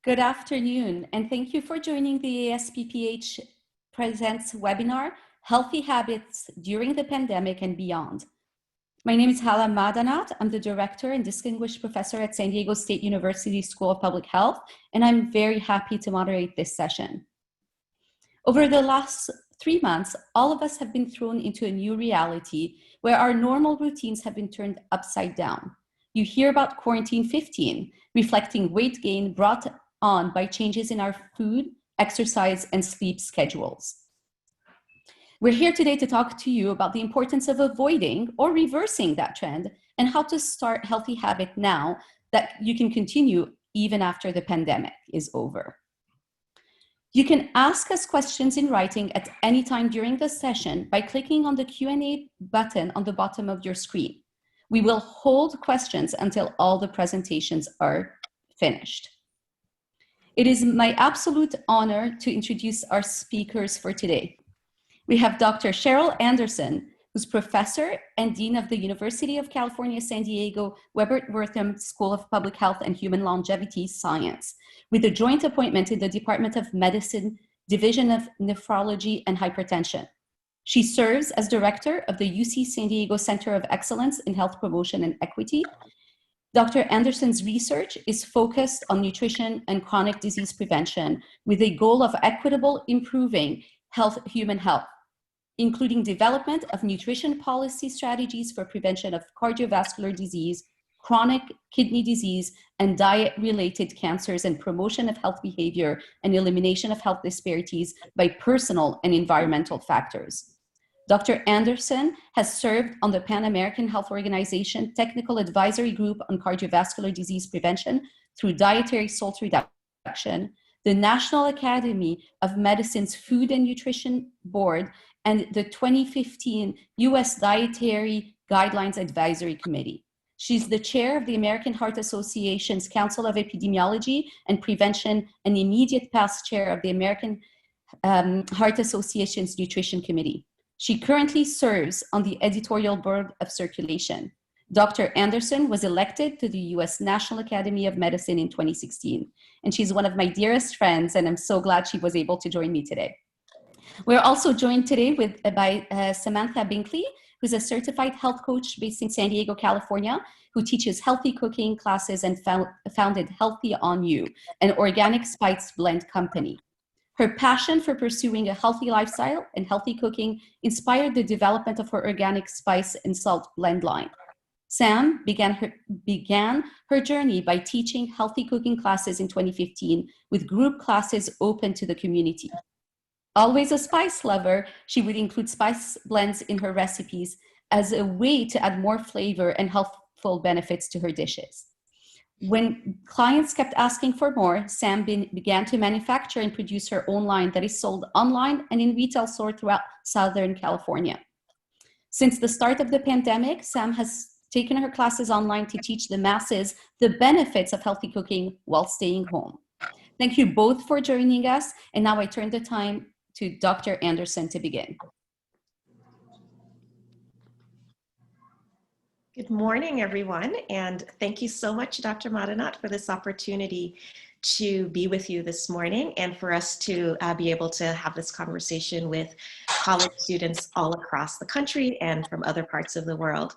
Good afternoon, and thank you for joining the ASPPH Presents webinar, Healthy Habits During the Pandemic and Beyond. My name is Hala Madanat. I'm the Director and Distinguished Professor at San Diego State University School of Public Health, and I'm very happy to moderate this session. Over the last 3 months, all of us have been thrown into a new reality where our normal routines have been turned upside down. You hear about Quarantine 15, reflecting weight gain brought on by changes in our food, exercise, and sleep schedules. We're here today to talk to you about the importance of avoiding or reversing that trend and how to start healthy habits now that you can continue even after the pandemic is over. You can ask us questions in writing at any time during the session by clicking on the Q&A button on the bottom of your screen. We will hold questions until all the presentations are finished. It is my absolute honor to introduce our speakers for today. We have Dr. Cheryl Anderson, who's Professor and Dean of the University of California, San Diego, Webber-Wertham School of Public Health and Human Longevity Science, with a joint appointment in the Department of Medicine, Division of Nephrology and Hypertension. She serves as Director of the UC San Diego Center of Excellence in Health Promotion and Equity. Dr. Anderson's research is focused on nutrition and chronic disease prevention with a goal of equitable improving human health, including development of nutrition policy strategies for prevention of cardiovascular disease, chronic kidney disease, and diet-related cancers, and promotion of health behavior and elimination of health disparities by personal and environmental factors. Dr. Anderson has served on the Pan American Health Organization Technical Advisory Group on Cardiovascular Disease Prevention through Dietary Salt Reduction, the National Academy of Medicine's Food and Nutrition Board, and the 2015 U.S. Dietary Guidelines Advisory Committee. She's the chair of the American Heart Association's Council of Epidemiology and Prevention and immediate past chair of the American Heart Association's Nutrition Committee. She currently serves on the editorial board of Circulation. Dr. Anderson was elected to the U.S. National Academy of Medicine in 2016, and she's one of my dearest friends, and I'm so glad she was able to join me today. We're also joined today by Samantha Binkley, who's a certified health coach based in San Diego, California, who teaches healthy cooking classes and founded Healthy on You, an organic spice blend company. Her passion for pursuing a healthy lifestyle and healthy cooking inspired the development of her organic spice and salt blend line. Sam began her journey by teaching healthy cooking classes in 2015 with group classes open to the community. Always a spice lover, she would include spice blends in her recipes as a way to add more flavor and healthful benefits to her dishes. When clients kept asking for more, Sam began to manufacture and produce her own line that is sold online and in retail stores throughout Southern California. Since the start of the pandemic, Sam has taken her classes online to teach the masses the benefits of healthy cooking while staying home. Thank you both for joining us, and now I turn the time to Dr. Anderson to begin. Good morning, everyone, and thank you so much, Dr. Madanat, for this opportunity to be with you this morning and for us to be able to have this conversation with college students all across the country and from other parts of the world.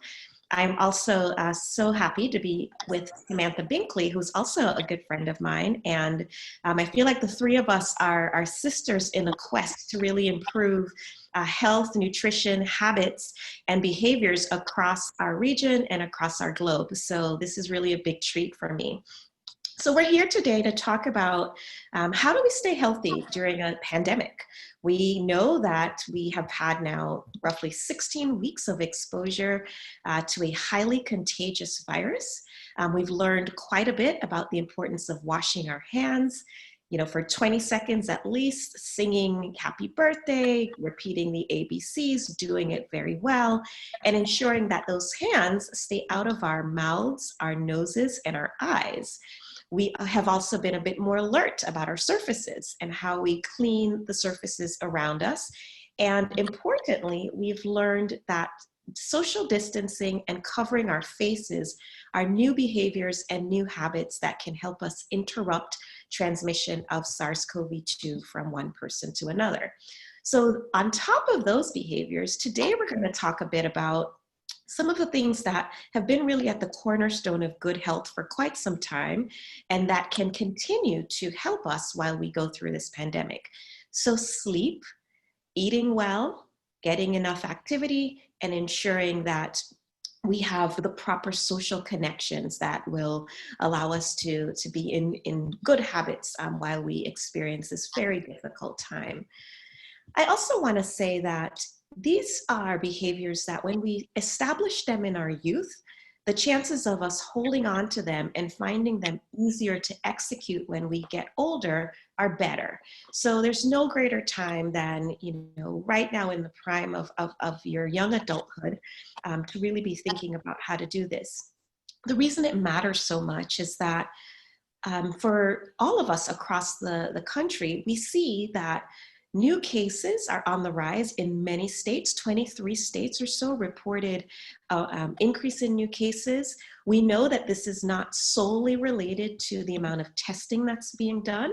I'm also so happy to be with Samantha Binkley, who's also a good friend of mine, and I feel like the three of us are sisters in a quest to really improve health, nutrition, habits, and behaviors across our region and across our globe. So this is really a big treat for me. So we're here today to talk about how do we stay healthy during a pandemic? We know that we have had now roughly 16 weeks of exposure to a highly contagious virus. We've learned quite a bit about the importance of washing our hands, for 20 seconds at least, singing happy birthday, repeating the ABCs, doing it very well, and ensuring that those hands stay out of our mouths, our noses, and our eyes. We have also been a bit more alert about our surfaces and how we clean the surfaces around us. And importantly, we've learned that social distancing and covering our faces are new behaviors and new habits that can help us interrupt transmission of SARS-CoV-2 from one person to another. So on top of those behaviors, today we're going to talk a bit about some of the things that have been really at the cornerstone of good health for quite some time, and that can continue to help us while we go through this pandemic. So sleep, eating well, getting enough activity, and ensuring that we have the proper social connections that will allow us to be in good habits while we experience this very difficult time. I also want to say that these are behaviors that when we establish them in our youth, the chances of us holding on to them and finding them easier to execute when we get older are better. So there's no greater time than, right now in the prime of your young adulthood to really be thinking about how to do this. The reason it matters so much is that for all of us across the country, we see that new cases are on the rise in many states. 23 states or so reported increase in new cases. We know that this is not solely related to the amount of testing that's being done.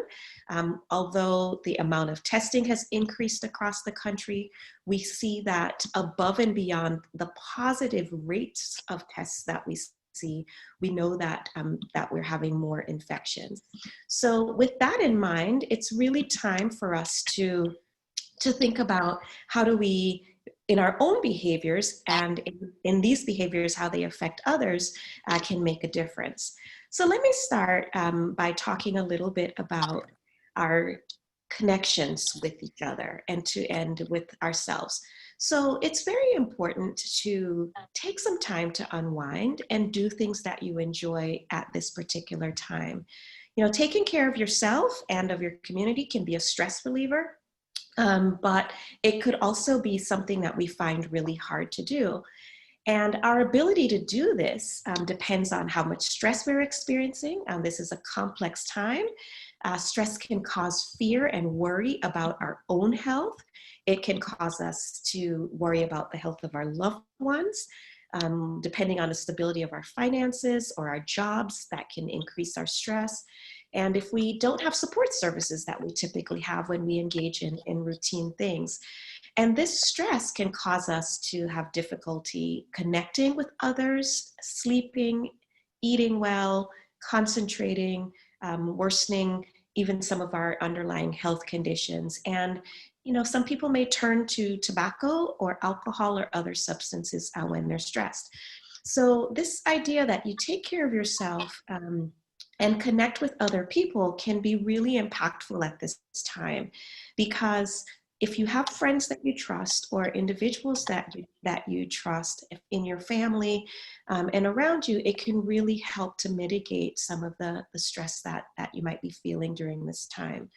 Although the amount of testing has increased across the country, we see that above and beyond the positive rates of tests that we see, we know that that we're having more infections. So with that in mind, it's really time for us to think about how do we, in our own behaviors and in these behaviors, how they affect others can make a difference. So let me start by talking a little bit about our connections with each other and with ourselves. So it's very important to take some time to unwind and do things that you enjoy at this particular time. Taking care of yourself and of your community can be a stress reliever, but it could also be something that we find really hard to do. And our ability to do this depends on how much stress we're experiencing. This is a complex time. Stress can cause fear and worry about our own health. It can cause us to worry about the health of our loved ones. Depending on the stability of our finances or our jobs, that can increase our stress. And if we don't have support services that we typically have when we engage in routine things. And this stress can cause us to have difficulty connecting with others, sleeping, eating well, concentrating, worsening even some of our underlying health conditions. And some people may turn to tobacco or alcohol or other substances when they're stressed. So this idea that you take care of yourself and connect with other people can be really impactful at this time, because if you have friends that you trust or individuals that you trust in your family and around you, it can really help to mitigate some of the stress that you might be feeling during this time.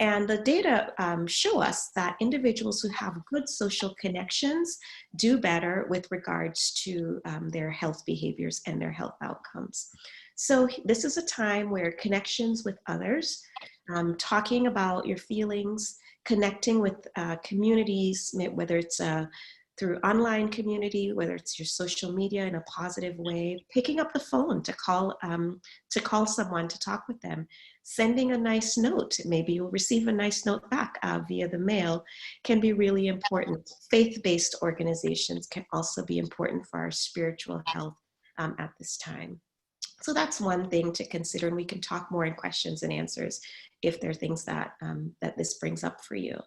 And the data show us that individuals who have good social connections do better with regards to their health behaviors and their health outcomes. So this is a time where connections with others, talking about your feelings, connecting with communities, whether it's through online community, whether it's your social media in a positive way, picking up the phone to call someone to talk with them, sending a nice note, maybe you'll receive a nice note back via the mail, can be really important. Faith-based organizations can also be important for our spiritual health at this time. So that's one thing to consider, and we can talk more in questions and answers if there are things that this brings up for you.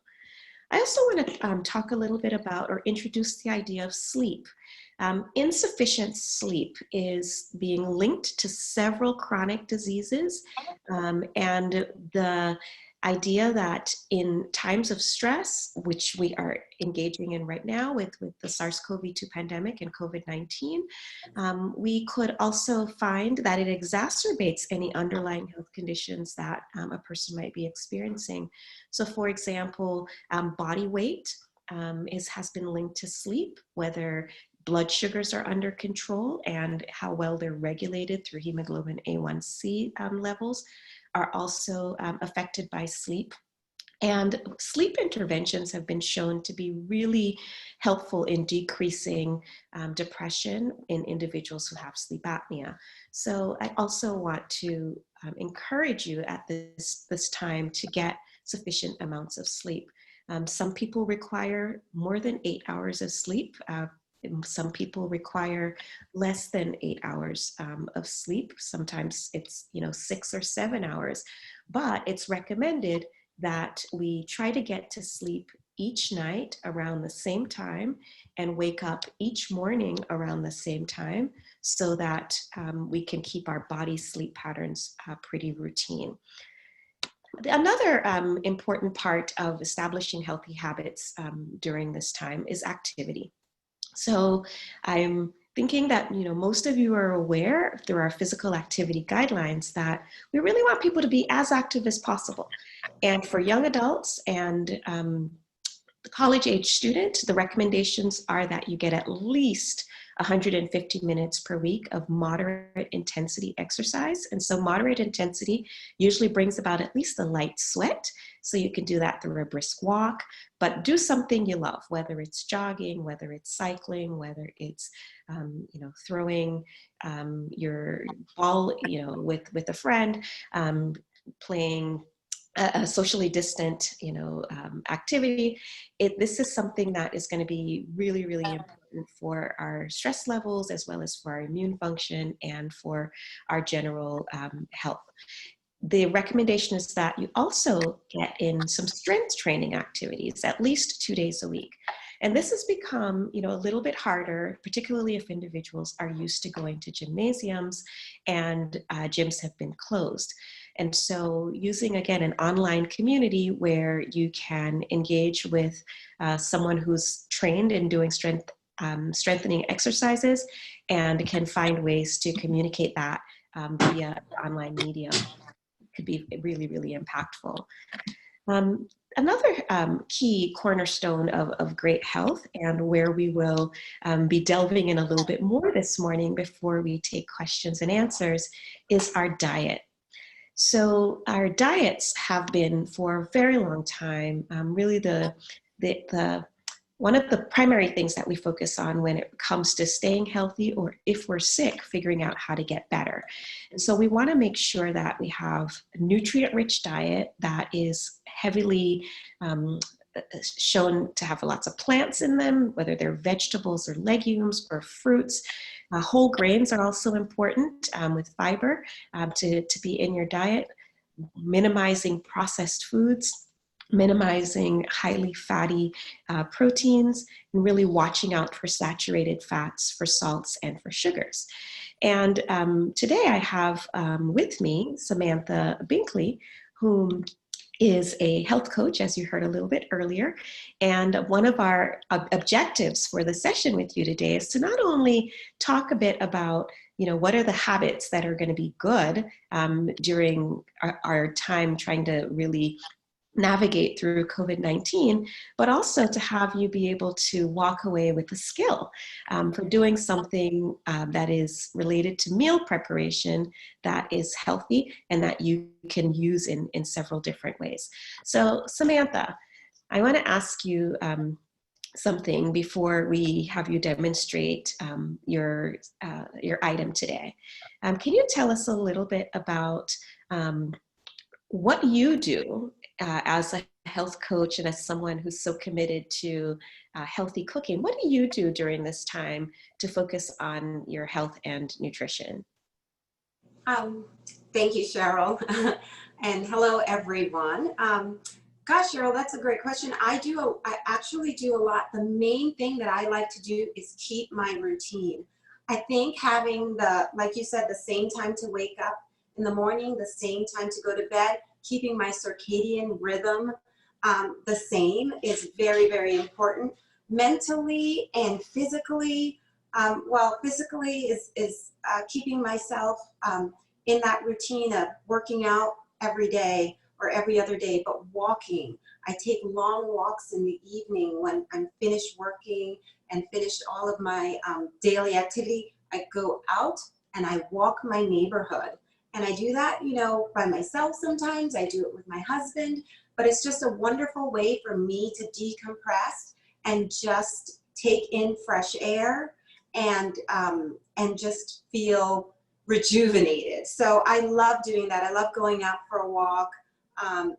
I also want to talk a little bit about or introduce the idea of sleep. Insufficient sleep is being linked to several chronic diseases, and the idea that in times of stress, which we are engaging in right now with the SARS-CoV-2 pandemic and COVID-19, we could also find that it exacerbates any underlying health conditions that a person might be experiencing. So for example, body weight has been linked to sleep, whether blood sugars are under control and how well they're regulated through hemoglobin A1C levels are also affected by sleep. And sleep interventions have been shown to be really helpful in decreasing depression in individuals who have sleep apnea. So I also want to encourage you at this time to get sufficient amounts of sleep. Some people require more than 8 hours of sleep. Some people require less than 8 hours of sleep. Sometimes it's 6 or 7 hours, but it's recommended that we try to get to sleep each night around the same time and wake up each morning around the same time, so that we can keep our body sleep patterns pretty routine. Another important part of establishing healthy habits during this time is activity. So I'm thinking that most of you are aware through our physical activity guidelines that we really want people to be as active as possible. And for young adults and the college-age student, the recommendations are that you get at least 150 minutes per week of moderate intensity exercise. And so moderate intensity usually brings about at least a light sweat. So you can do that through a brisk walk, but do something you love, whether it's jogging, whether it's cycling, whether it's, throwing your ball, with a friend, playing a socially distant, activity. This is something that is going to be really, really important for our stress levels, as well as for our immune function and for our general health. The recommendation is that you also get in some strength training activities, at least 2 days a week. And this has become, a little bit harder, particularly if individuals are used to going to gymnasiums and gyms have been closed. And so using, again, an online community where you can engage with someone who's trained in doing strengthening exercises and can find ways to communicate that via online medium could be really, really impactful. Another key cornerstone of great health, and where we will be delving in a little bit more this morning before we take questions and answers, is our diet. So our diets have been for a very long time really the one of the primary things that we focus on when it comes to staying healthy, or if we're sick, figuring out how to get better. And so we want to make sure that we have a nutrient-rich diet that is heavily shown to have lots of plants in them, whether they're vegetables or legumes or fruits. Whole grains are also important with fiber to be in your diet, minimizing processed foods, minimizing highly fatty proteins, and really watching out for saturated fats, for salts, and for sugars. And today I have with me Samantha Binkley, whom is a health coach, as you heard a little bit earlier. And one of our objectives for the session with you today is to not only talk a bit about, what are the habits that are going to be good during our time trying to really navigate through COVID-19, but also to have you be able to walk away with a skill for doing something that is related to meal preparation that is healthy and that you can use in several different ways. So Samantha, I want to ask you something before we have you demonstrate your item today. Can you tell us a little bit about what you do as a health coach and as someone who's so committed to healthy cooking? What do you do during this time to focus on your health and nutrition? Thank you, Cheryl. And hello, everyone. Gosh, Cheryl, that's a great question. I actually do a lot. The main thing that I like to do is keep my routine. I think having like you said, the same time to wake up in the morning, the same time to go to bed, keeping my circadian rhythm the same is very, very important. Mentally and physically, physically is keeping myself in that routine of working out every day or every other day, but walking. I take long walks in the evening when I'm finished working and finished all of my daily activity. I go out and I walk my neighborhood. And I do that, by myself sometimes. I do it with my husband, but it's just a wonderful way for me to decompress and just take in fresh air and just feel rejuvenated. So I love doing that. I love going out for a walk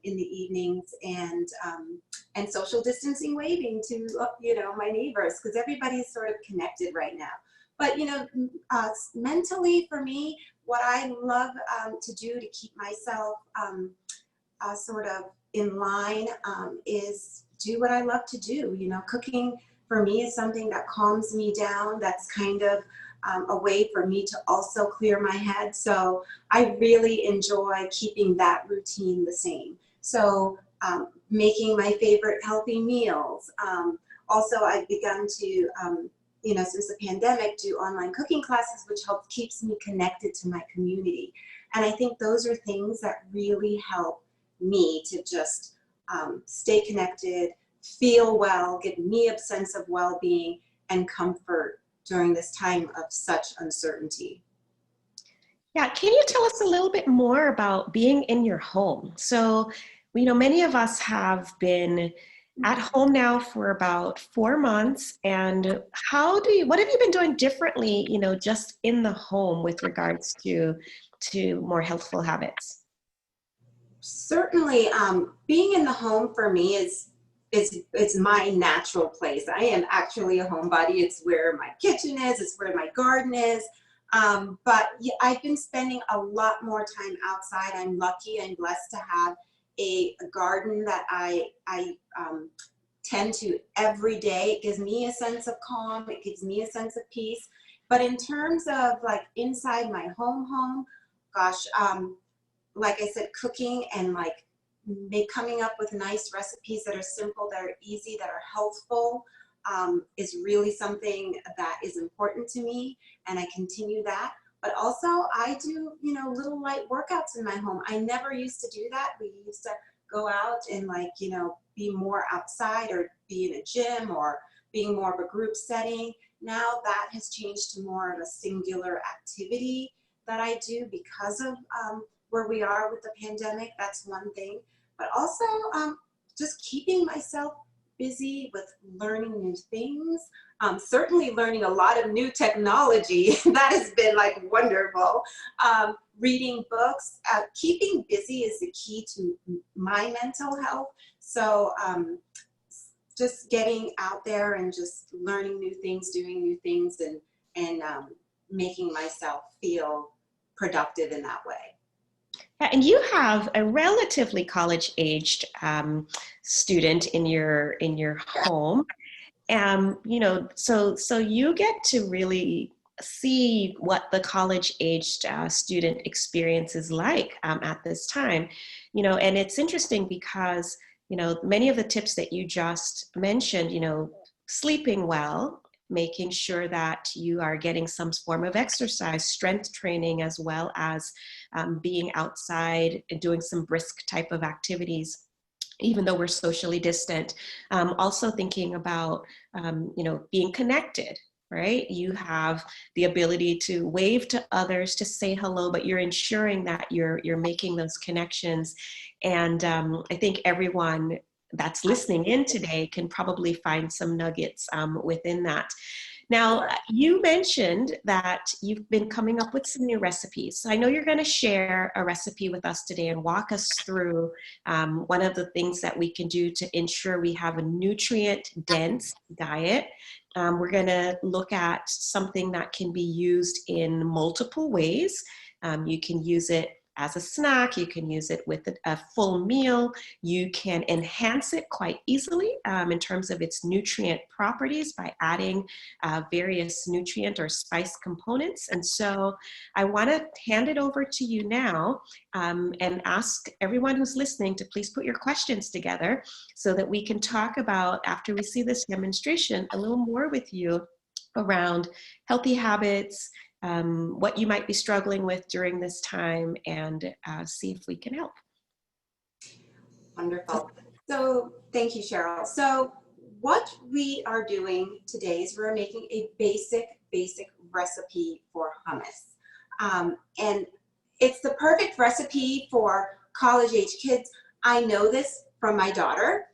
in the evenings and social distancing, waving to my neighbors, because everybody's sort of connected right now. But mentally, for me, what I love to do to keep myself sort of in line is do what I love to do. Cooking for me is something that calms me down. That's kind of a way for me to also clear my head. So I really enjoy keeping that routine the same. So making my favorite healthy meals. Also, I've begun to, since the pandemic, do online cooking classes, which keeps me connected to my community. And I think those are things that really help me to just stay connected, feel well, give me a sense of well-being and comfort during this time of such uncertainty. Yeah, can you tell us a little bit more about being in your home? So, many of us have been at home now for about 4 months. And what have you been doing differently, just in the home with regards to more healthful habits? Certainly, being in the home for me is my natural place. I am actually a homebody. It's where my kitchen is. It's where my garden is. But yeah, I've been spending a lot more time outside. I'm lucky and blessed to have a garden that I tend to every day. It gives me a sense of calm. It gives me a sense of peace. But in terms of like inside my home, gosh, like I said, cooking and like coming up with nice recipes that are simple, that are easy, that are healthful is really something that is important to me, and I continue that. But also I do, little light workouts in my home. I never used to do that. We used to go out and be more outside or be in a gym or being more of a group setting. Now that has changed to more of a singular activity that I do because of where we are with the pandemic. That's one thing. But also just keeping myself busy with learning new things, certainly learning a lot of new technology. That has been like wonderful. Reading books, keeping busy is the key to my mental health. So just getting out there and just learning new things, doing new things, and making myself feel productive in that way. And you have a relatively college-aged student in your home, so you get to really see what the college-aged student experience is like at this time, and it's interesting because many of the tips that you just mentioned, sleeping well, making sure that you are getting some form of exercise, strength training, as well as being outside and doing some brisk type of activities, even though we're socially distant. Also thinking about, being connected, right? You have the ability to wave to others, to say hello, but you're ensuring that you're making those connections. And I think everyone that's listening in today can probably find some nuggets within that. Now, you mentioned that you've been coming up with some new recipes. So I know you're going to share a recipe with us today and walk us through one of the things that we can do to ensure we have a nutrient-dense diet. We're going to look at something that can be used in multiple ways. You can use it as a snack, you can use it with a full meal, you can enhance it quite easily in terms of its nutrient properties by adding various nutrient or spice components. And so I want to hand it over to you now and ask everyone who's listening to please put your questions together so that we can talk about, after we see this demonstration, a little more with you around healthy habits, what you might be struggling with during this time, and see if we can help. Wonderful. So thank you, Cheryl. So what we are doing today is we're making a basic recipe for hummus. And it's the perfect recipe for college-age kids. I know this from my daughter,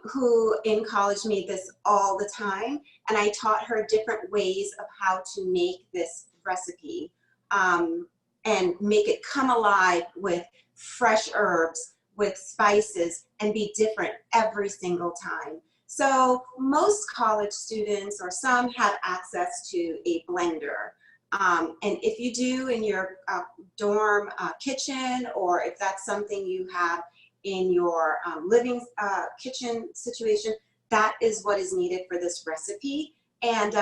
who in college made this all the time, and I taught her different ways of how to make this recipe. and make it come alive with fresh herbs, with spices, and be different every single time. So most college students, or some, have access to a blender. And if you do in your dorm kitchen, or if that's something you have in your living kitchen situation, that is what is needed for this recipe. And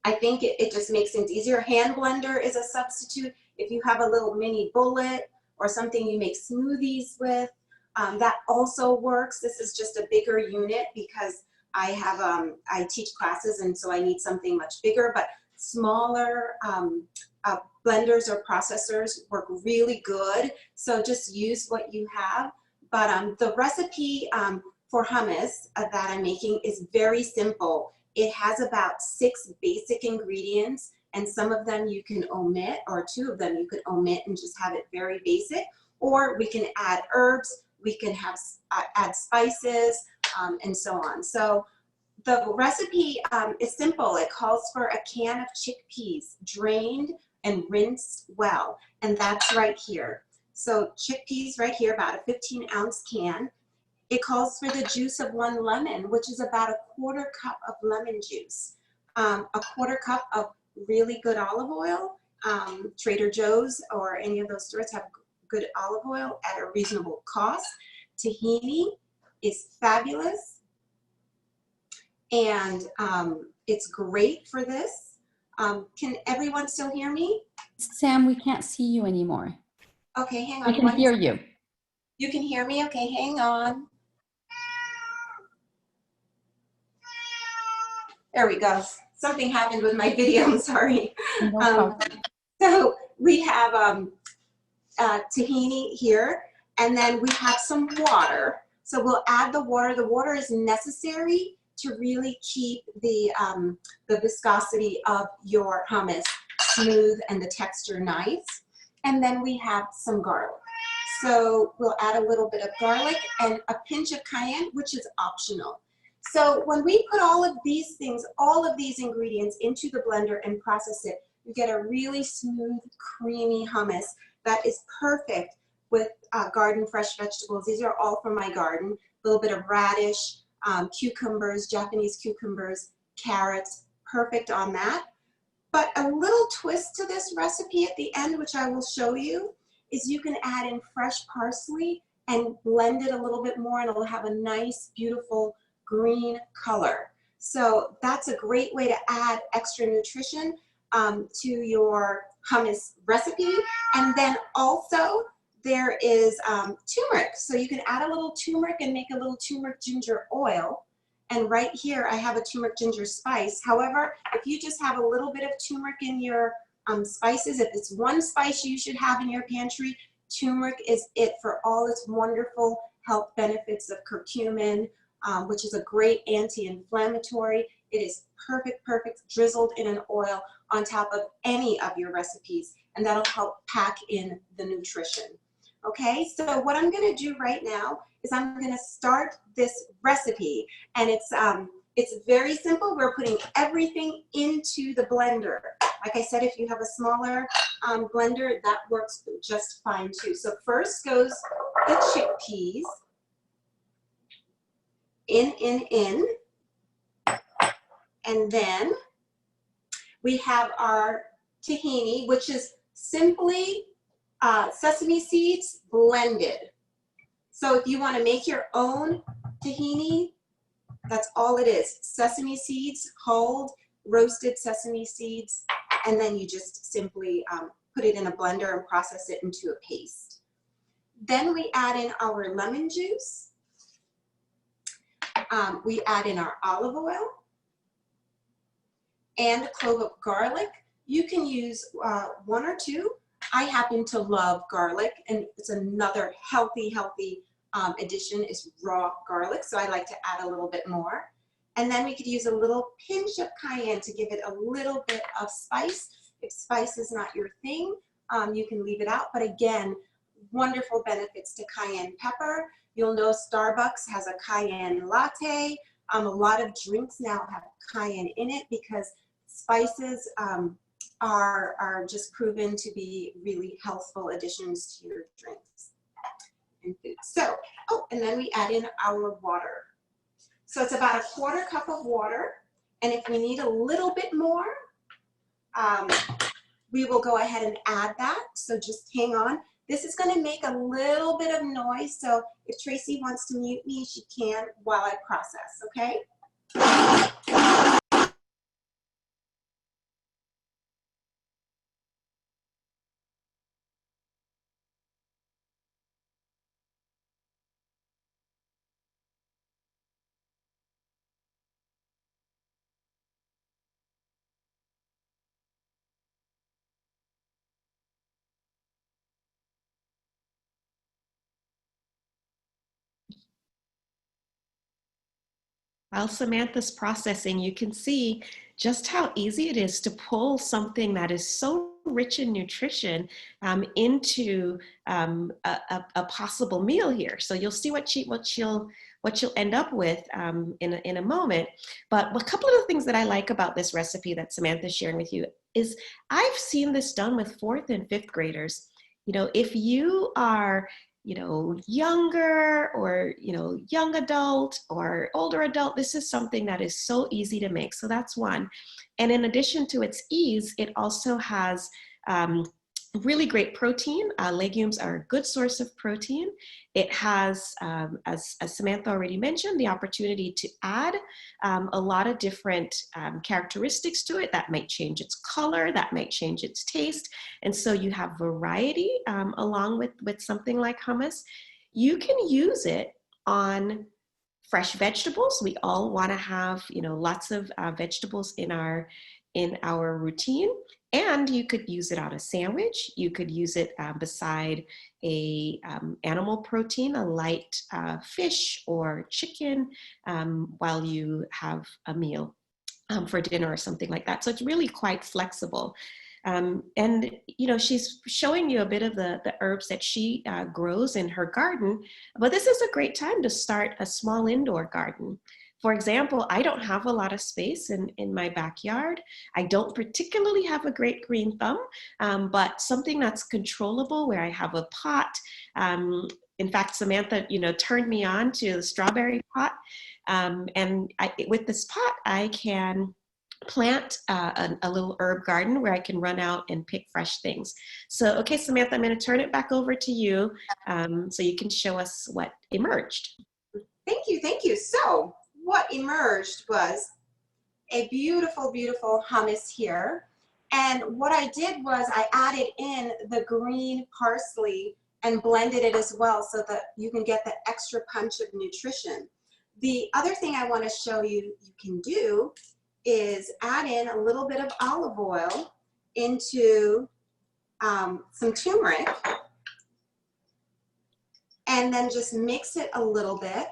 I think it just makes things easier. Hand blender is a substitute. If you have a little mini bullet or something you make smoothies with, that also works. This is just a bigger unit because I have I teach classes, and so I need something much bigger. But smaller blenders or processors work really good. So just use what you have. But the recipe for hummus that I'm making is very simple. It has about 6 basic ingredients, and some of them you can omit, or 2 of them you could omit and just have it very basic. Or we can add herbs, we can have add spices, and so on. So the recipe is simple. It calls for a can of chickpeas, drained and rinsed well, and that's right here. So chickpeas right here, about a 15-ounce can. It calls for the juice of 1 lemon, which is about a 1/4 cup of lemon juice, a 1/4 cup of really good olive oil. Trader Joe's or any of those stores have good olive oil at a reasonable cost. Tahini is fabulous, and it's great for this. Can everyone still hear me? Sam, we can't see you anymore. Okay, hang on. I can hear you. You can hear me? Okay, hang on. There we go. Something happened with my video, I'm sorry. No problem. So we have tahini here, and then we have some water. So we'll add the water. The water is necessary to really keep the viscosity of your hummus smooth and the texture nice. And then we have some garlic. So we'll add a little bit of garlic and a pinch of cayenne, which is optional. So when we put all of these things, all of these ingredients into the blender and process it, you get a really smooth, creamy hummus that is perfect with garden fresh vegetables. These are all from my garden. A little bit of radish, cucumbers, Japanese cucumbers, carrots, perfect on that. But a little twist to this recipe at the end, which I will show you, is you can add in fresh parsley and blend it a little bit more, and it'll have a nice, beautiful green color. So that's a great way to add extra nutrition to your hummus recipe. And then also there is turmeric. So you can add a little turmeric and make a little turmeric ginger oil. And right here I have a turmeric ginger spice. However, if you just have a little bit of turmeric in your spices, if it's one spice you should have in your pantry, turmeric is it for all its wonderful health benefits of curcumin, which is a great anti-inflammatory. It is perfect drizzled in an oil on top of any of your recipes, and that'll help pack in the nutrition. Okay, so what I'm gonna do right now is I'm gonna start this recipe, and it's very simple. We're putting everything into the blender. Like I said, if you have a smaller blender, that works just fine too. So first goes the chickpeas. In. And then we have our tahini, which is simply sesame seeds blended. So if you want to make your own tahini, that's all it is. Sesame seeds, whole roasted sesame seeds, and then you just simply put it in a blender and process it into a paste. Then we add in our lemon juice. We add in our olive oil and a clove of garlic. You can use 1 or 2. I happen to love garlic, and it's another healthy addition is raw garlic, so I like to add a little bit more. And then we could use a little pinch of cayenne to give it a little bit of spice. If spice is not your thing, you can leave it out, but again, wonderful benefits to cayenne pepper. You'll know Starbucks has a cayenne latte. A lot of drinks now have cayenne in it because spices are just proven to be really healthful additions to your drinks and food. So, oh, and then we add in our water. So it's about a 1/4 cup of water. And if we need a little bit more, we will go ahead and add that. So just hang on. This is going to make a little bit of noise. So if Tracy wants to mute me, she can while I process, okay? While Samantha's processing, you can see just how easy it is to pull something that is so rich in nutrition into a possible meal here. So you'll see what you'll end up with in a moment. But a couple of the things that I like about this recipe that Samantha's sharing with you is I've seen this done with 4th and 5th graders. You know, if you are younger or, young adult or older adult, this is something that is so easy to make. So that's one. And in addition to its ease, it also has really great protein. Legumes are a good source of protein. It has, as Samantha already mentioned, the opportunity to add a lot of different characteristics to it that might change its color, that might change its taste. And so you have variety along with something like hummus. You can use it on fresh vegetables. We all want to have, lots of vegetables in our routine. And you could use it on a sandwich. You could use it beside a animal protein, a light fish or chicken, while you have a meal for dinner or something like that. So it's really quite flexible. And, she's showing you a bit of the herbs that she grows in her garden, but this is a great time to start a small indoor garden. For example, I don't have a lot of space in my backyard. I don't particularly have a great green thumb, but something that's controllable where I have a pot. In fact, Samantha, turned me on to the strawberry pot. And with this pot, I can plant a little herb garden where I can run out and pick fresh things. So, okay, Samantha, I'm going to turn it back over to you so you can show us what emerged. Thank you, thank you. So what emerged was a beautiful, beautiful hummus here. And what I did was I added in the green parsley and blended it as well so that you can get the extra punch of nutrition. The other thing I want to show you can do is add in a little bit of olive oil into some turmeric and then just mix it a little bit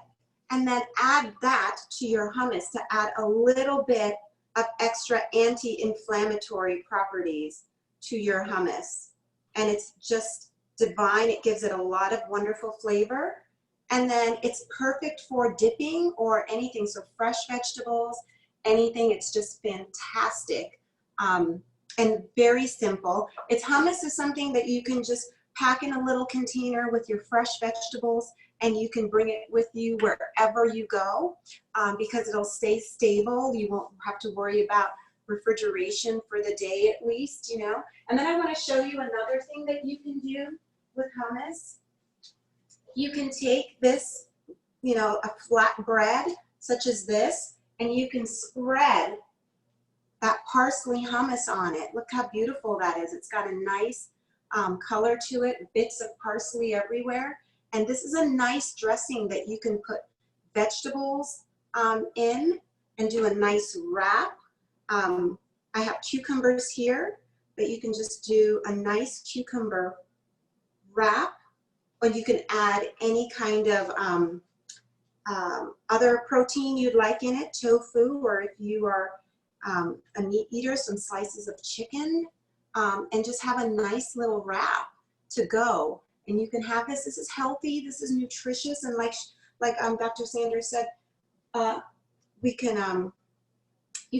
and then add that to your hummus to add a little bit of extra anti-inflammatory properties to your hummus. And it's just divine. It gives it a lot of wonderful flavor. And then it's perfect for dipping or anything. So fresh vegetables, anything, it's just fantastic and very simple. Hummus is something that you can just pack in a little container with your fresh vegetables and you can bring it with you wherever you go because it'll stay stable. You won't have to worry about refrigeration for the day at least, And then I want to show you another thing that you can do with hummus. You can take this, a flat bread such as this, and you can spread that parsley hummus on it. Look how beautiful that is. It's got a nice color to it, bits of parsley everywhere. And this is a nice dressing that you can put vegetables in and do a nice wrap. I have cucumbers here, but you can just do a nice cucumber wrap, or you can add any kind of other protein you'd like in it, tofu, or if you are a meat eater, some slices of chicken, and just have a nice little wrap to go. And you can have this. This is healthy. This is nutritious, and like Dr. Sanders said, you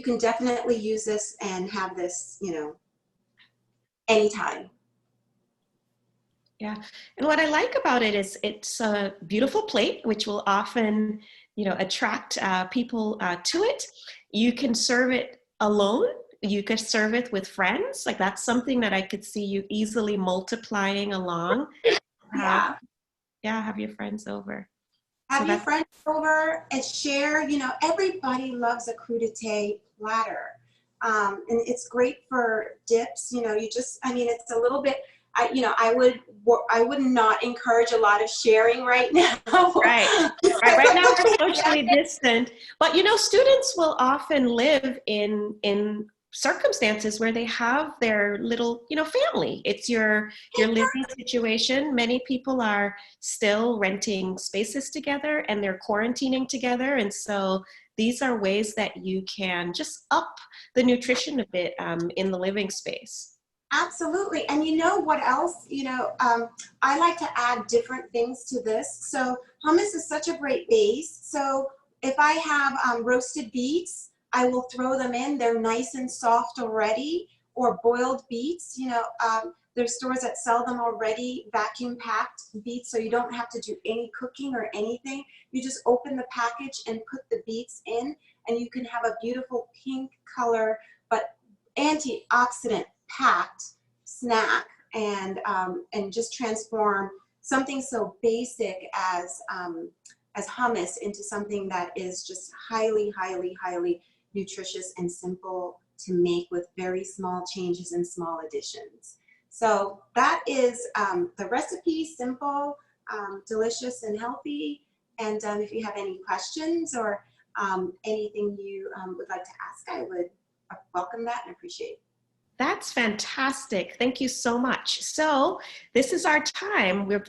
can definitely use this and have this, anytime. Yeah, and what I like about it is it's a beautiful plate, which will often, attract people to it. You can serve it alone. You could serve it with friends. Like that's something that I could see you easily multiplying along. Yeah. Have your friends over. Have your friends over and share. Everybody loves a crudité platter. And it's great for dips. It's a little bit, I would not encourage a lot of sharing right now. Right. Right now we're socially distant, but students will often live in circumstances where they have their little, family. It's your living situation. Many people are still renting spaces together and they're quarantining together. And so these are ways that you can just up the nutrition a bit in the living space. Absolutely. And what else? I like to add different things to this. So hummus is such a great base. So if I have roasted beets, I will throw them in. They're nice and soft already. Or boiled beets. There's stores that sell them already, vacuum packed beets, so you don't have to do any cooking or anything. You just open the package and put the beets in, and you can have a beautiful pink color, but antioxidant packed snack, and just transform something so basic as hummus into something that is just highly, highly, highly nutritious and simple to make with very small changes and small additions. So that is the recipe, simple, delicious, and healthy. And if you have any questions or anything you would like to ask, I would welcome that and appreciate it. That's fantastic. Thank you so much. So this is our time. We're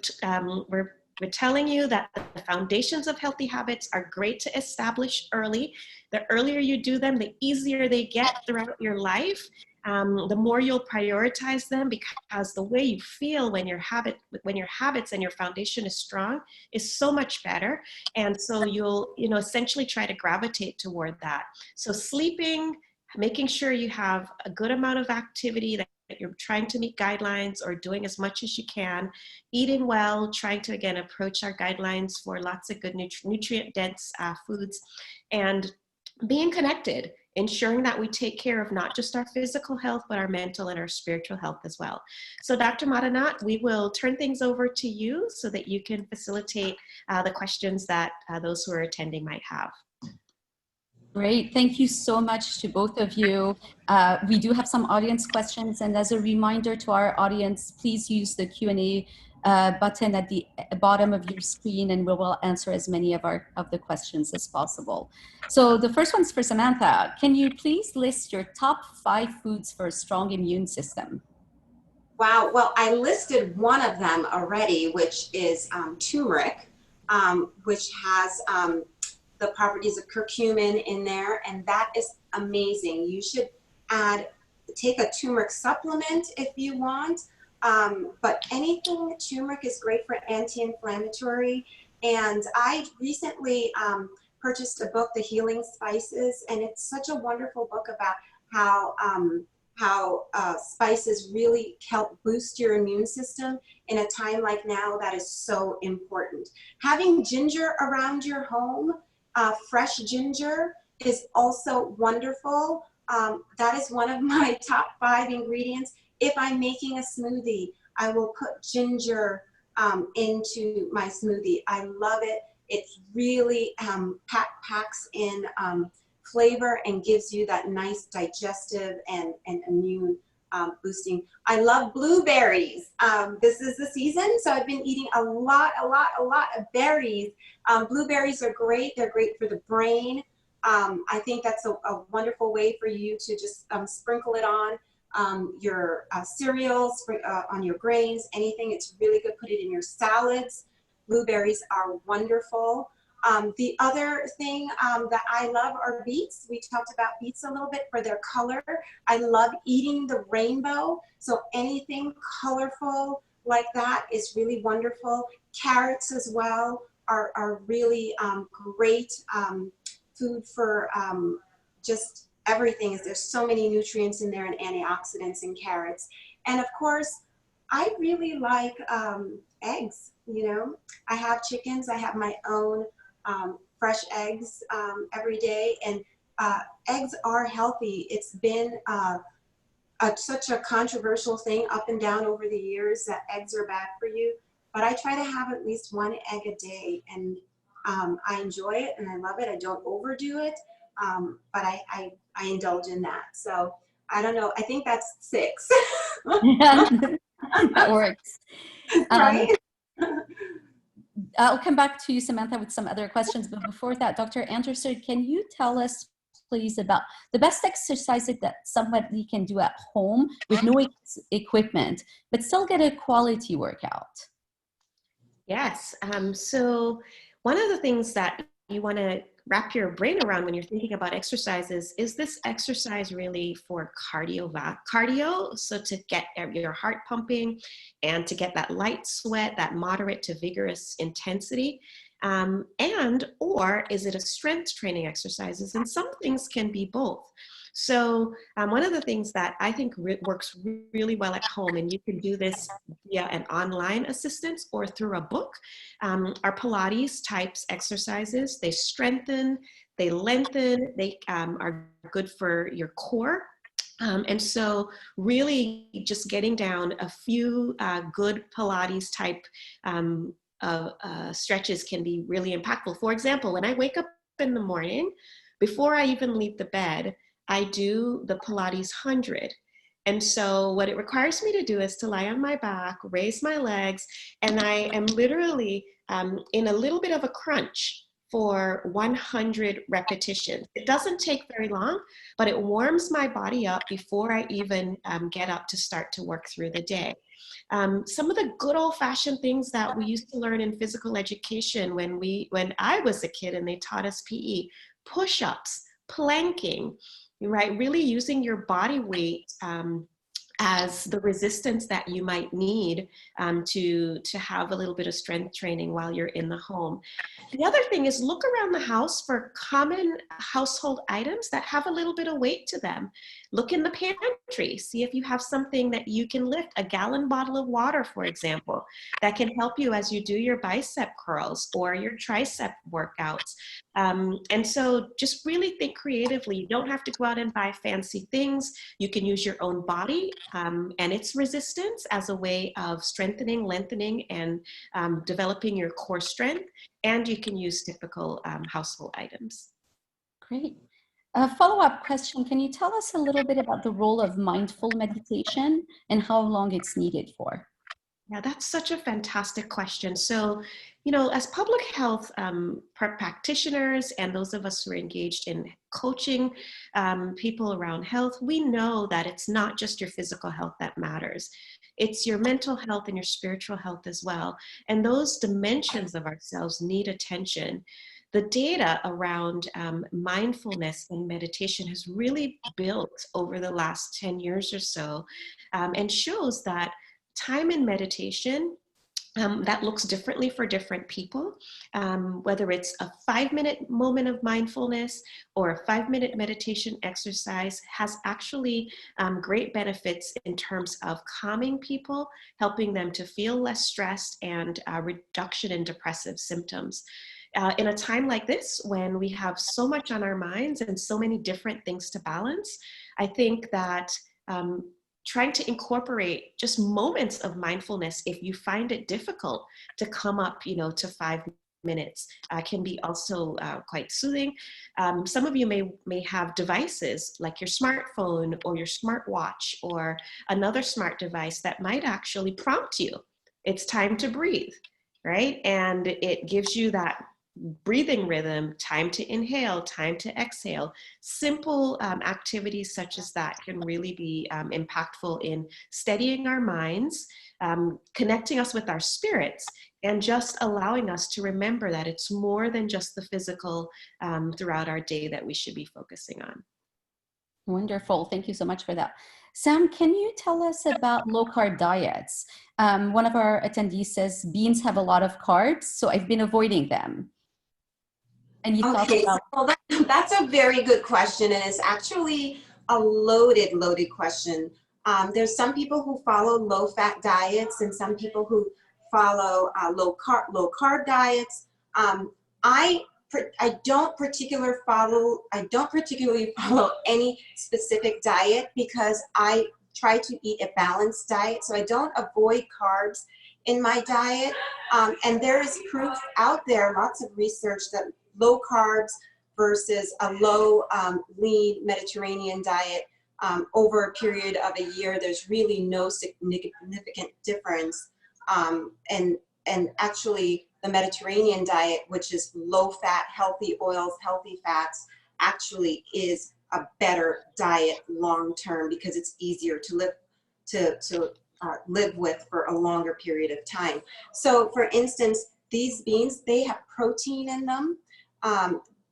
telling you that the foundations of healthy habits are great to establish early. The earlier you do them, the easier they get throughout your life. The more you'll prioritize them, because the way you feel when your habits and your foundation is strong is so much better. And so you'll, essentially try to gravitate toward that. So sleeping, making sure you have a good amount of activity, that you're trying to meet guidelines or doing as much as you can, eating well, trying to, again, approach our guidelines for lots of good nutrient-dense foods, and being connected, ensuring that we take care of not just our physical health, but our mental and our spiritual health as well. So Dr. Madanat, we will turn things over to you so that you can facilitate the questions that those who are attending might have. Great. Thank you so much to both of you. We do have some audience questions, and as a reminder to our audience, please use the Q&A button at the bottom of your screen, and we will answer as many of the questions as possible. So the first one's for Samantha. Can you please list your top 5 foods for a strong immune system? Wow. Well, I listed one of them already, which is turmeric, which has the properties of curcumin in there, and that is amazing. You should take a turmeric supplement if you want, but anything turmeric is great for anti-inflammatory. And I recently purchased a book, The Healing Spices, and it's such a wonderful book about how spices really help boost your immune system in a time like now that is so important. Having ginger around your home, fresh ginger, is also wonderful. That is one of my top 5 ingredients. If I'm making a smoothie, I will put ginger into my smoothie. I love it. It really packs in flavor and gives you that nice digestive and immune boosting. I love blueberries. This is the season, so I've been eating a lot of berries. Blueberries are great. They're great for the brain. I think that's a wonderful way for you to just sprinkle it on your cereals, on your grains, anything. It's really good. Put it in your salads. Blueberries are wonderful. The other thing that I love are beets. We talked about beets a little bit for their color. I love eating the rainbow. So anything colorful like that is really wonderful. Carrots as well are really great food for just everything. There's so many nutrients in there and antioxidants in carrots. And of course, I really like eggs. You know, I have chickens. I have my own fresh eggs every day, and eggs are healthy. It's been such a controversial thing up and down over the years that eggs are bad for you, but I try to have at least one egg a day, and I enjoy it and I love it. I don't overdo it, but I indulge in that. So I don't know. I think that's 6. That works. Right? I'll come back to you, Samantha, with some other questions. But before that, Dr. Anderson, can you tell us, please, about the best exercises that somebody can do at home with no equipment, but still get a quality workout? Yes. So one of the things that you want to wrap your brain around when you're thinking about exercises is this exercise really for cardio, so to get your heart pumping and to get that light sweat, that moderate to vigorous intensity, or is it a strength training exercises? And some things can be both. So one of the things that I think works really well at home, and you can do this via an online assistance or through a book, are Pilates types exercises. They strengthen, they lengthen, they are good for your core. And so really just getting down a few good Pilates type stretches can be really impactful. For example, when I wake up in the morning, before I even leave the bed, I do the Pilates 100. And so what it requires me to do is to lie on my back, raise my legs, and I am literally in a little bit of a crunch for 100 repetitions. It doesn't take very long, but it warms my body up before I even get up to start to work through the day. Some of the good old-fashioned things that we used to learn in physical education when I was a kid and they taught us PE, push-ups, planking, right? Really using your body weight as the resistance that you might need to have a little bit of strength training while you're in the home. The other thing is look around the house for common household items that have a little bit of weight to them. Look in the pantry, see if you have something that you can lift, a gallon bottle of water, for example, that can help you as you do your bicep curls or your tricep workouts. And so just really think creatively. You don't have to go out and buy fancy things. You can use your own body and its resistance as a way of strengthening, lengthening, and developing your core strength. And you can use typical household items. Great. A follow-up question, can you tell us a little bit about the role of mindful meditation and how long it's needed for? Yeah, that's such a fantastic question. So, you know, as public health practitioners and those of us who are engaged in coaching people around health, we know that it's not just your physical health that matters. It's your mental health and your spiritual health as well. And those dimensions of ourselves need attention. The data around mindfulness and meditation has really built over the last 10 years or so and shows that time in meditation that looks differently for different people, whether it's a 5-minute moment of mindfulness or a 5-minute meditation exercise has actually great benefits in terms of calming people, helping them to feel less stressed, and reduction in depressive symptoms. In a time like this, when we have so much on our minds and so many different things to balance, I think that trying to incorporate just moments of mindfulness, if you find it difficult to come up, you know, to 5 minutes, can be also quite soothing. Some of you may have devices like your smartphone or your smartwatch or another smart device that might actually prompt you. It's time to breathe, right? And it gives you that breathing rhythm, time to inhale, time to exhale. Simple activities such as that can really be impactful in steadying our minds, connecting us with our spirits, and just allowing us to remember that it's more than just the physical throughout our day that we should be focusing on. Wonderful. Thank you so much for that. Sam, can you tell us about low-carb diets? One of our attendees says beans have a lot of carbs, so I've been avoiding them. And you Okay, so that's a very good question, and it's actually a loaded question. There's some people who follow low-fat diets and some people who follow low-carb diets. I don't particularly follow any specific diet because I try to eat a balanced diet. So I don't avoid carbs in my diet. And there is proof out there, lots of research, that low carbs versus a low lean Mediterranean diet over a period of a year, there's really no significant difference. And actually the Mediterranean diet, which is low fat, healthy oils, healthy fats, actually is a better diet long term because it's easier to live with for a longer period of time. So for instance, these beans, they have protein in them.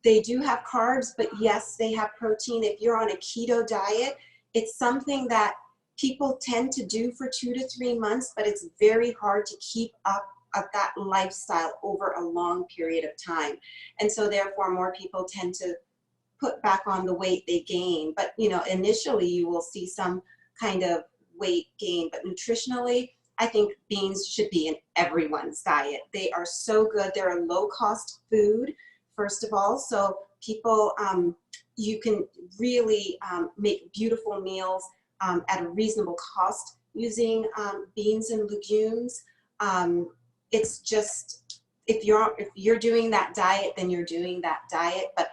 They do have carbs, but yes, they have protein. If you're on a keto diet, it's something that people tend to do for 2 to 3 months, but it's very hard to keep up that lifestyle over a long period of time. And so therefore more people tend to put back on the weight they gain. But initially you will see some kind of weight gain, but nutritionally, I think beans should be in everyone's diet. They are so good. They're a low cost food, first of all. So people, you can really make beautiful meals at a reasonable cost using beans and legumes. It's just, if you're doing that diet, then you're doing that diet. But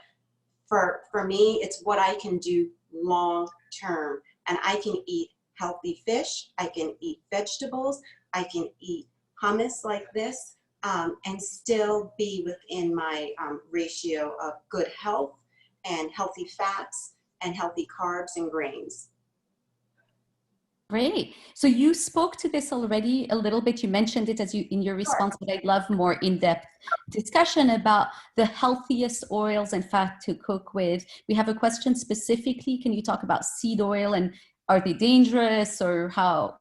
for me, it's what I can do long term. And I can eat healthy fish, I can eat vegetables, I can eat hummus like this, and still be within my ratio of good health and healthy fats and healthy carbs and grains. Great. So you spoke to this already a little bit. You mentioned it in your response, but I'd love more in-depth discussion about the healthiest oils and fat to cook with. We have a question specifically. Can you talk about seed oil and are they dangerous, or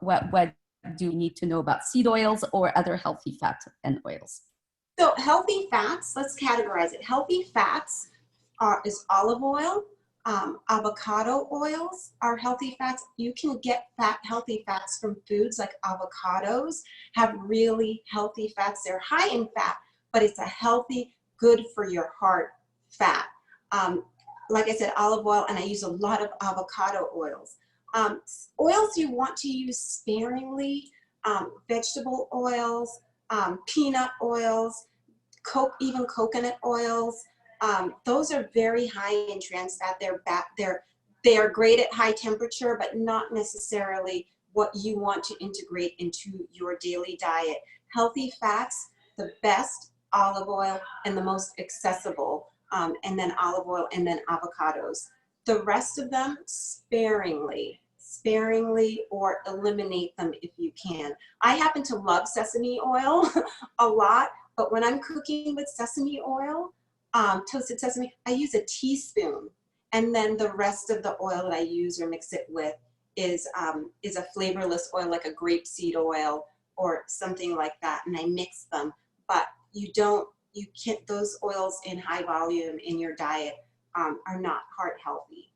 what do you need to know about seed oils or other healthy fat and oils? So healthy fats, let's categorize it. Healthy fats is olive oil. Avocado oils are healthy fats. You can get healthy fats from foods like avocados, have really healthy fats. They're high in fat, but it's a healthy, good for your heart fat. Like I said, olive oil, and I use a lot of avocado oils. Oils you want to use sparingly, vegetable oils, peanut oils, even coconut oils. Those are very high in trans fat. They are great at high temperature, but not necessarily what you want to integrate into your daily diet. Healthy fats, the best, olive oil, and the most accessible, and then olive oil, and then avocados. The rest of them, sparingly, or eliminate them if you can. I happen to love sesame oil a lot, but when I'm cooking with sesame oil, toasted sesame, I use a teaspoon, and then the rest of the oil that I use or mix it with is a flavorless oil like a grapeseed oil or something like that, and I mix them. But you can't, those oils in high volume in your diet are not heart healthy.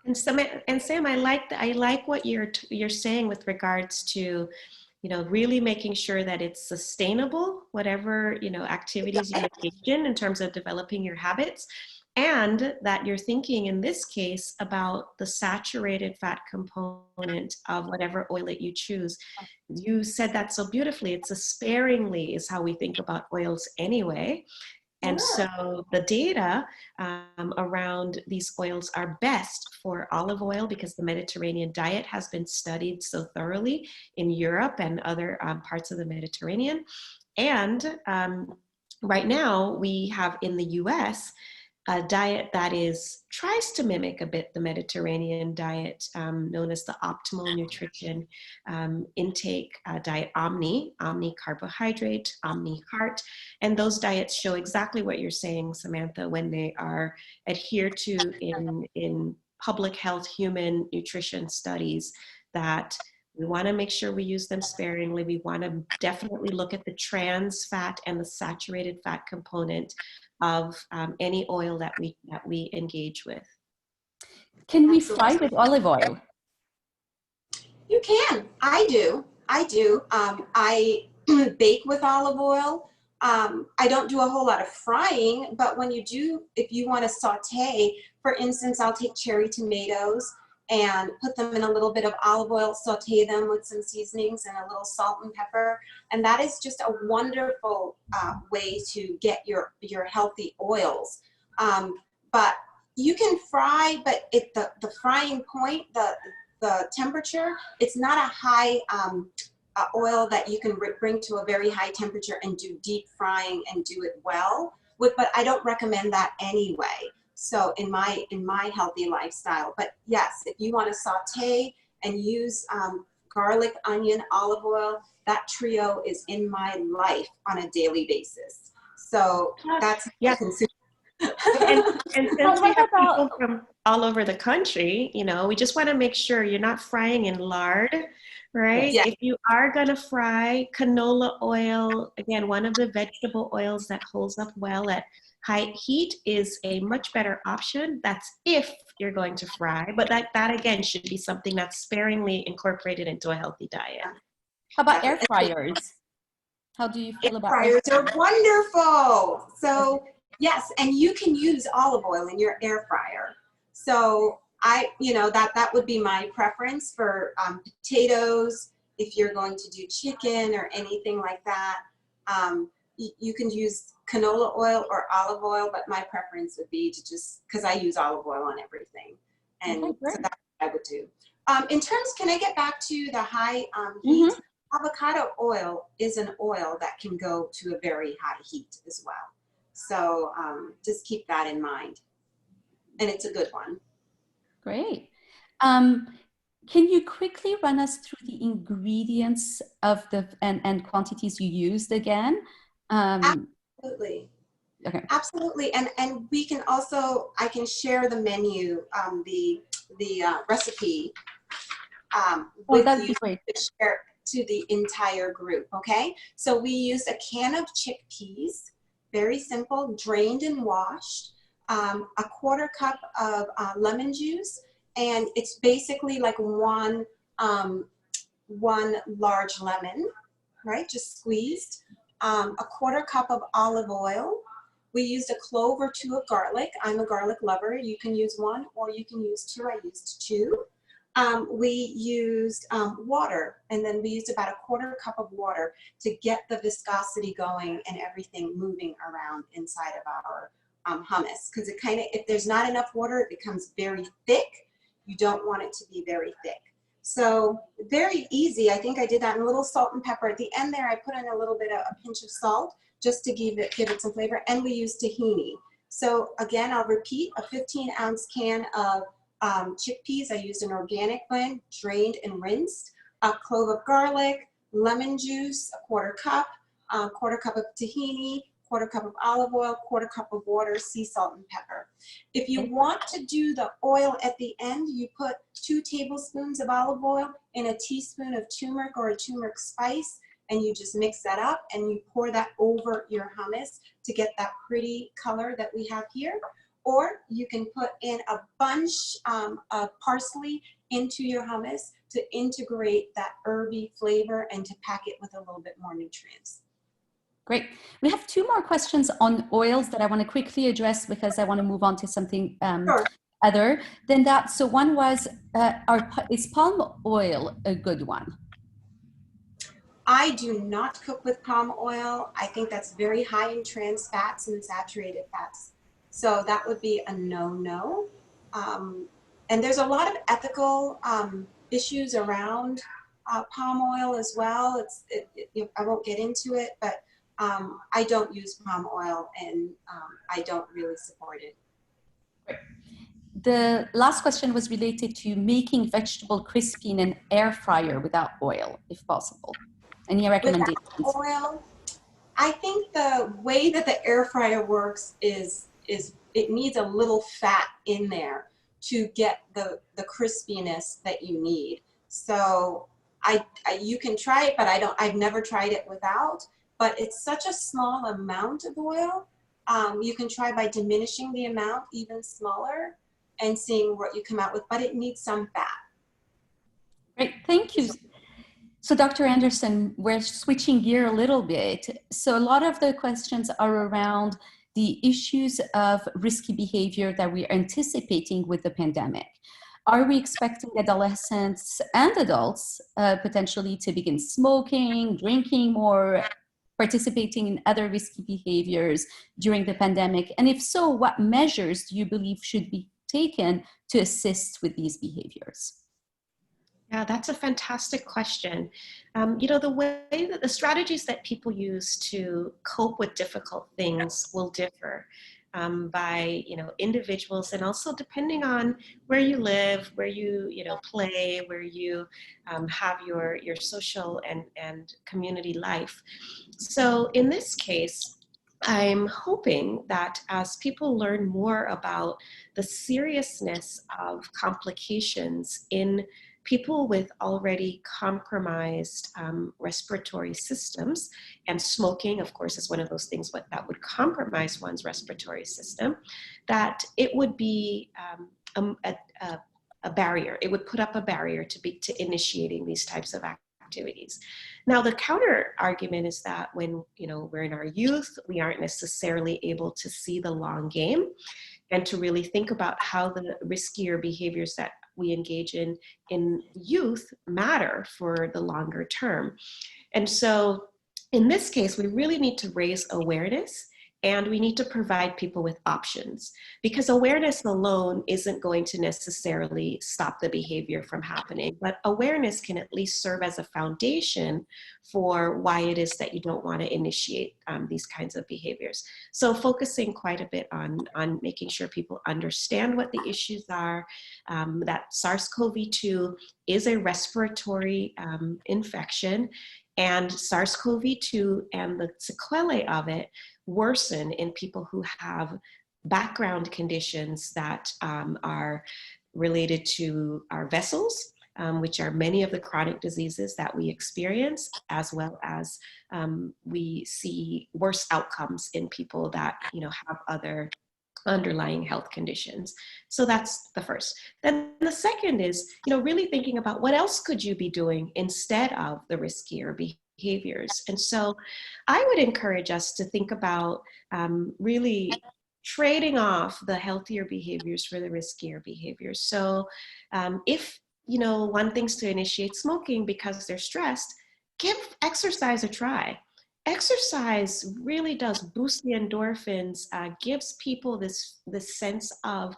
And Sam, I like what you're saying with regards to, really making sure that it's sustainable, whatever, activities you engage in terms of developing your habits, and that you're thinking in this case about the saturated fat component of whatever oil that you choose. You said that so beautifully. It's a sparingly is how we think about oils anyway. And so the data around these oils are best for olive oil because the Mediterranean diet has been studied so thoroughly in Europe and other parts of the Mediterranean. And right now we have in the US a diet that tries to mimic a bit the Mediterranean diet, known as the optimal nutrition intake diet, Omni carbohydrate, Omni heart. And those diets show exactly what you're saying, Samantha, when they are adhered to in public health human nutrition studies, that we want to make sure we use them sparingly. We want to definitely look at the trans fat and the saturated fat component of any oil that we engage with. Can we fry with olive oil? You can. I do. I bake with olive oil. I don't do a whole lot of frying, but when you do, if you want to saute, for instance, I'll take cherry tomatoes and put them in a little bit of olive oil, saute them with some seasonings and a little salt and pepper. And that is just a wonderful way to get your healthy oils. But you can fry, but the frying point, the temperature, it's not a high oil that you can bring to a very high temperature and do deep frying and do it well with, but I don't recommend that anyway. So in my healthy lifestyle, but yes, if you want to saute and use garlic, onion, olive oil, that trio is in my life on a daily basis. So that's yeah. And since we have people from all over the country, you know, we just want to make sure you're not frying in lard, right? Yes. If you are going to fry, canola oil, again, one of the vegetable oils that holds up well at high heat, is a much better option. That's if you're going to fry, but that again should be something that's sparingly incorporated into a healthy diet. How about air fryers? How do you feel about air fryers? Are wonderful. So yes, and you can use olive oil in your air fryer. So that would be my preference for potatoes. If you're going to do chicken or anything like that, you can use canola oil or olive oil, but my preference would be to just, because I use olive oil on everything, and so that's what I would do. In terms, can I get back to the high heat? Avocado oil is an oil that can go to a very high heat as well. So just keep that in mind. And it's a good one. Great. Can you quickly run us through the ingredients of and quantities you used again? Absolutely. Okay. Absolutely. And we can also, I can share the menu, the recipe with you to share to the entire group, okay? So we used a can of chickpeas, very simple, drained and washed, a quarter cup of lemon juice, and it's basically like one large lemon, right, just squeezed, a quarter cup of olive oil. We used a clove or two of garlic. I'm a garlic lover. You can use one or you can use two. I used two. We used water, and then we used about a quarter cup of water to get the viscosity going and everything moving around inside of our hummus. Because it kind of, if there's not enough water, it becomes very thick. You don't want it to be very thick. So very easy. I think I did that, and a little salt and pepper. At the end there, I put in a little bit of a pinch of salt just to give it some flavor, and we used tahini. So again, I'll repeat, a 15-ounce can of chickpeas. I used an organic blend, drained and rinsed, a clove of garlic, lemon juice, a quarter cup of tahini, quarter cup of olive oil, quarter cup of water, sea salt, and pepper. If you want to do the oil at the end, you put 2 tablespoons of olive oil in a teaspoon of turmeric or a turmeric spice, and you just mix that up and you pour that over your hummus to get that pretty color that we have here. Or you can put in a bunch of parsley into your hummus to integrate that herby flavor and to pack it with a little bit more nutrients. Great. We have 2 more questions on oils that I want to quickly address because I want to move on to something other than that. So one was, is palm oil a good one? I do not cook with palm oil. I think that's very high in trans fats and saturated fats. So that would be a no-no. And there's a lot of ethical issues around palm oil as well. I won't get into it, but I don't use palm oil, and I don't really support it. Great. The last question was related to making vegetable crispy in an air fryer without oil, if possible. Any recommendations? Without oil, I think the way that the air fryer works is it needs a little fat in there to get the crispiness that you need. So you can try it, but I've never tried it without. But it's such a small amount of oil. You can try by diminishing the amount even smaller and seeing what you come out with, but it needs some fat. Great, thank you. So Dr. Anderson, we're switching gear a little bit. So a lot of the questions are around the issues of risky behavior that we are anticipating with the pandemic. Are we expecting adolescents and adults potentially to begin smoking, drinking more, participating in other risky behaviors during the pandemic? And if so, what measures do you believe should be taken to assist with these behaviors? Yeah, that's a fantastic question. The way that the strategies that people use to cope with difficult things will differ by, individuals, and also depending on where you live, where you, play, where you have your social and community life. So in this case, I'm hoping that as people learn more about the seriousness of complications in people with already compromised respiratory systems, and smoking, of course, is one of those things that would compromise one's respiratory system, that it would be a barrier. It would put up a barrier to initiating these types of activities. Now, the counter argument is that when we're in our youth, we aren't necessarily able to see the long game and to really think about how the riskier behaviors that we engage in youth matter for the longer term. And so in this case, we really need to raise awareness, and we need to provide people with options, because awareness alone isn't going to necessarily stop the behavior from happening, but awareness can at least serve as a foundation for why it is that you don't want to initiate these kinds of behaviors. So focusing quite a bit on making sure people understand what the issues are, that SARS-CoV-2 is a respiratory infection, and SARS-CoV-2 and the sequelae of it worsen in people who have background conditions that are related to our vessels, which are many of the chronic diseases that we experience, as well as we see worse outcomes in people that have other underlying health conditions. So that's the first. Then the second is, really thinking about what else could you be doing instead of the riskier behaviors. And so I would encourage us to think about really trading off the healthier behaviors for the riskier behaviors. So if one thinks to initiate smoking because they're stressed, give exercise a try. Exercise really does boost the endorphins, gives people this sense of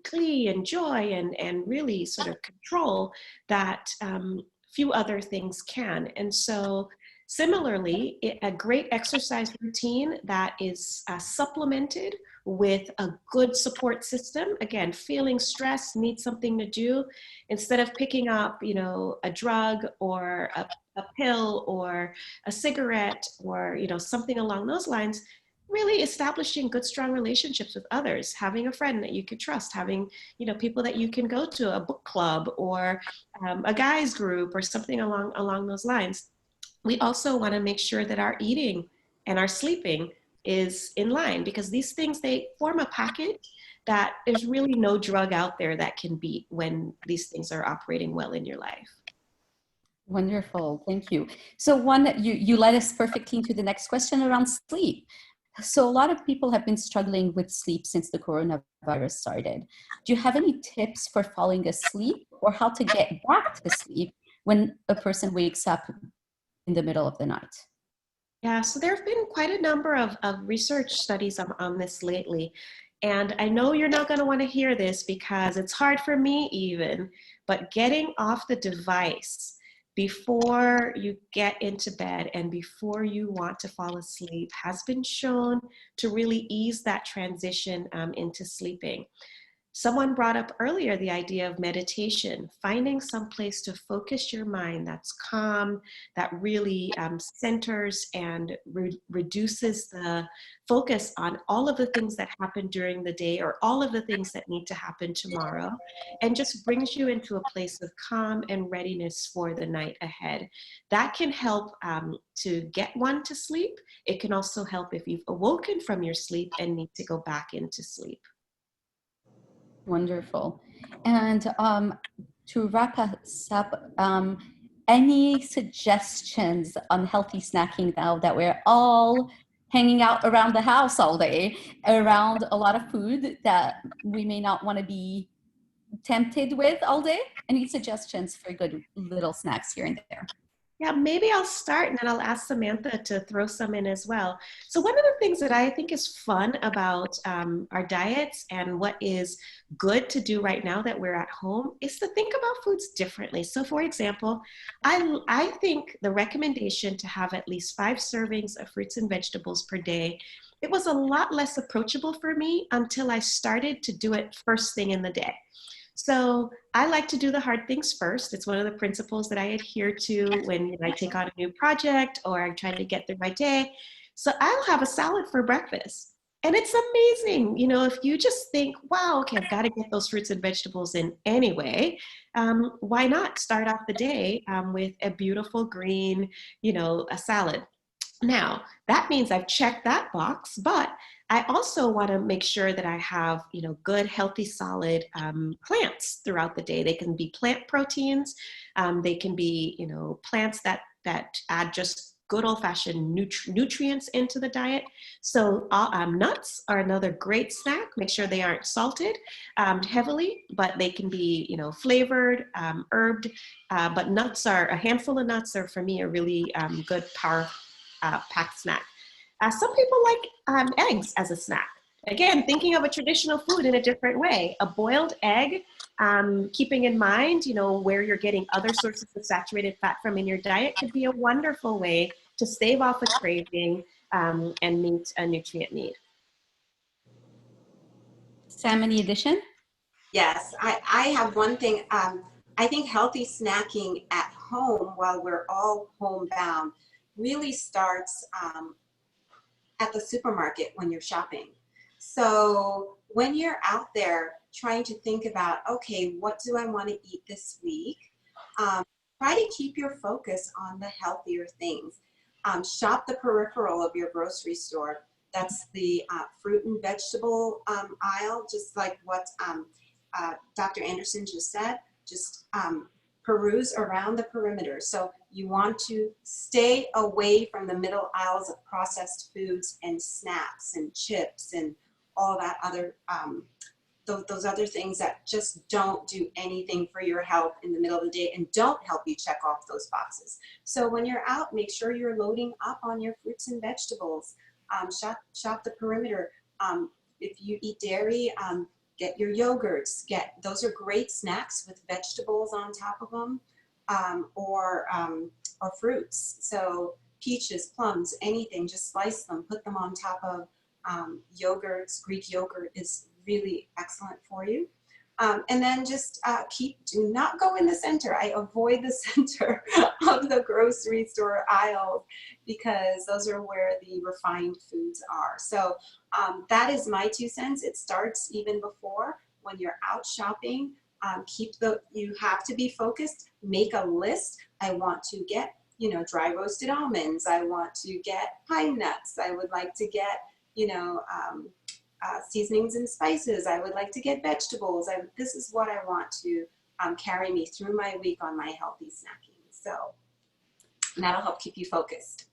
glee and joy and really sort of control that few other things can. And so similarly, a great exercise routine that is supplemented with a good support system. Again, feeling stressed, need something to do, instead of picking up, a drug or a pill or a cigarette or, something along those lines, really establishing good, strong relationships with others, having a friend that you could trust, having, people that you can go to a book club or a guys group or something along those lines. We also want to make sure that our eating and our sleeping is in line, because these things, they form a package that there's really no drug out there that can beat when these things are operating well in your life. Wonderful, thank you. So you led us perfectly into the next question around sleep. So a lot of people have been struggling with sleep since the coronavirus started. Do you have any tips for falling asleep or how to get back to sleep when a person wakes up in the middle of the night? Yeah, so there have been quite a number of research studies on this lately. And I know you're not going to want to hear this because it's hard for me even, but getting off the device before you get into bed and before you want to fall asleep has been shown to really ease that transition into sleeping. Someone brought up earlier the idea of meditation, finding some place to focus your mind that's calm, that really centers and reduces the focus on all of the things that happen during the day or all of the things that need to happen tomorrow, and just brings you into a place of calm and readiness for the night ahead. That can help to get one to sleep. It can also help if you've awoken from your sleep and need to go back into sleep. Wonderful. And to wrap us up, any suggestions on healthy snacking now that we're all hanging out around the house all day, around a lot of food that we may not want to be tempted with all day? Any suggestions for good little snacks here and there? Yeah, maybe I'll start and then I'll ask Samantha to throw some in as well. So one of the things that I think is fun about our diets and what is good to do right now that we're at home is to think about foods differently. So for example, I think the recommendation to have at least 5 servings of fruits and vegetables per day, it was a lot less approachable for me until I started to do it first thing in the day. So I like to do the hard things first. It's one of the principles that I adhere to when I take on a new project or I try to get through my day. So I'll have a salad for breakfast. And it's amazing, you know, if you just think, wow, okay, I've got to get those fruits and vegetables in anyway, why not start off the day with a beautiful green, you know, a salad. Now, that means I've checked that box, but I also want to make sure that I have, you know, good, healthy, solid plants throughout the day. They can be plant proteins. They can be, you know, plants that add just good old-fashioned nutrients into the diet. So nuts are another great snack. Make sure they aren't salted heavily, but they can be, you know, flavored, herbed. But nuts are, a handful of nuts are, for me, a really good packed snack. Some people like eggs as a snack. Again, thinking of a traditional food in a different way. A boiled egg, keeping in mind, you know, where you're getting other sources of saturated fat from in your diet could be a wonderful way to stave off a craving and meet a nutrient need. Sam, any addition? Yes, I have one thing. I think healthy snacking at home while we're all homebound really starts at the supermarket when you're shopping. So when you're out there trying to think about, okay, what do I want to eat this week? Try to keep your focus on the healthier things. Shop the peripheral of your grocery store. That's the fruit and vegetable aisle, just like what Dr. Anderson just said. Just peruse around the perimeter. So you want to stay away from the middle aisles of processed foods and snacks and chips and all that other, those other things that just don't do anything for your health in the middle of the day and don't help you check off those boxes. So when you're out, make sure you're loading up on your fruits and vegetables. Shop the perimeter. If you eat dairy, get your yogurts. Those are great snacks with vegetables on top of them, or fruits. So peaches, plums, anything, just slice them, put them on top of yogurts. Greek yogurt is really excellent for you. And then just do not go in the center. I avoid the center of the grocery store aisles because those are where the refined foods are. So that is my 2 cents. It starts even before when you're out shopping. You have to be focused. Make a list. I want to get, you know, dry roasted almonds. I want to get pine nuts. I would like to get, you know, seasonings and spices. I would like to get vegetables. This is what I want to carry me through my week on my healthy snacking. So that'll help keep you focused.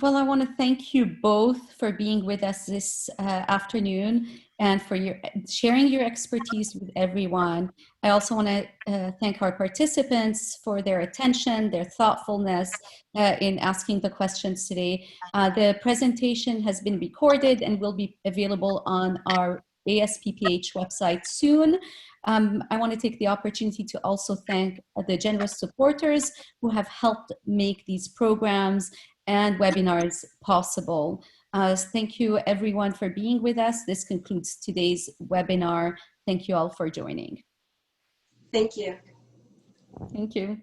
Well, I want to thank you both for being with us this afternoon and for sharing your expertise with everyone. I also want to thank our participants for their attention, their thoughtfulness in asking the questions today. The presentation has been recorded and will be available on our ASPPH website soon. I want to take the opportunity to also thank the generous supporters who have helped make these programs and webinars possible. Thank you everyone for being with us. This concludes today's webinar. Thank you all for joining. Thank you. Thank you.